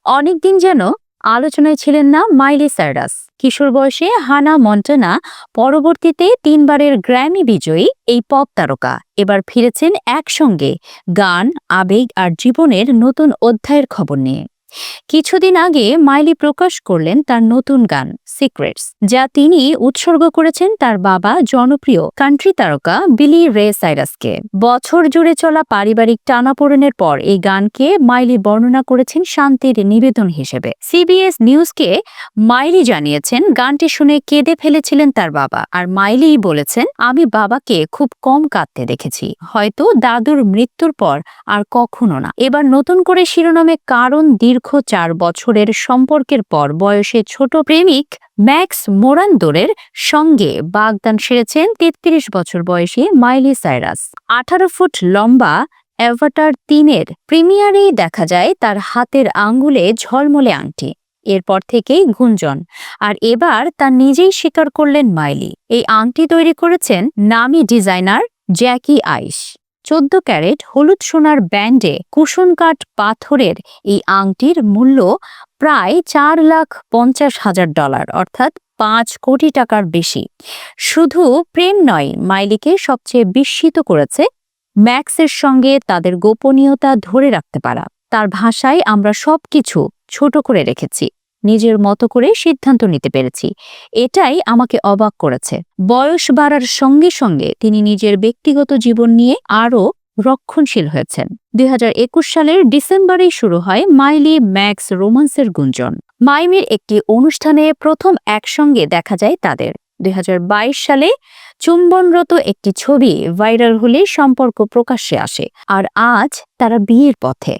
অনেকদিন যেন আলোচনায় ছিলেন না মাইলি সাইরাস। কিশোর বয়সে হানা মন্টানা, পরবর্তীতে 3বারের গ্র্যামি বিজয়ী এই পপ তারকা এবার ফিরেছেন একসঙ্গে গান, আবেগ আর জীবনের নতুন অধ্যায়ের খবর নিয়ে। কিছুদিন আগে মাইলি প্রকাশ করলেন তার নতুন গান সিক্রেটস, যা তিনি উৎসর্গ করেছেন তার বাবা জনপ্রিয় কান্ট্রি তারকা বিলি রে সাইরাসকে। বছর জুড়ে চলা পারিবারিক টানাপোড়েনের পর এই গানকে মাইলি বর্ণনা করেছেন শান্তির নিবেদন হিসেবে। সিবিএস নিউজকে মাইলি জানিয়েছেন গানটি শুনে কেঁদে ফেলেছিলেন তার বাবা, আর মাইলি বলেছেন, আমি বাবাকে খুব কম কাঁদতে দেখেছি, হয়তো দাদুর মৃত্যুর পর আর কখনো না। এবার নতুন করে শিরোনামে কারণ দীর্ঘ 4 বছরের সম্পর্কের পর বয়সে ছোট প্রেমিক ম্যাক্স মোরান্দোরের সঙ্গে বাগদান সেরেছেন 33 বছর বয়সী মাইলি সাইরাস। 18 ফুট লম্বা অ্যাভাটার 3-এর প্রিমিয়ারেই দেখা যায় তার হাতের আঙ্গুলে ঝলমলে আংটি। এরপর থেকেই গুঞ্জন, আর এবার তা নিজেই স্বীকার করলেন মাইলি। এই আংটি তৈরি করেছেন নামী ডিজাইনার জ্যাকি আইশ। 14 ক্যারেট হলুদ সোনার ব্যান্ডে কুশন কাঠ পাথরের এই আংটির মূল্য প্রায় $4,50,000, অর্থাৎ 5 কোটি টাকার বেশি। শুধু প্রেম নয়, মাইলিকে সবচেয়ে বিস্মিত করেছে ম্যাক্সের সঙ্গে তাদের গোপনীয়তা ধরে রাখতে পারা। তার ভাষায়, আমরা সবকিছু ছোট করে রেখেছি, নিজের মতো করে সিদ্ধান্ত নিতে পেরেছি, এটাই আমাকে অবাক করেছে। বয়স বাড়ার সঙ্গে সঙ্গে তিনি নিজের ব্যক্তিগত জীবন নিয়ে আরও রক্ষণশীল হয়েছেন। 2021 সালের ডিসেম্বরেই শুরু হয় মাইলি ম্যাক্স রোমান্সের গুঞ্জন। মাইমির একটি অনুষ্ঠানে প্রথম একসঙ্গে দেখা যায় তাদের। 2022 সালে চুম্বনরত একটি ছবি ভাইরাল হলে সম্পর্ক প্রকাশ্যে আসে, আর আজ তারা বিয়ের পথে।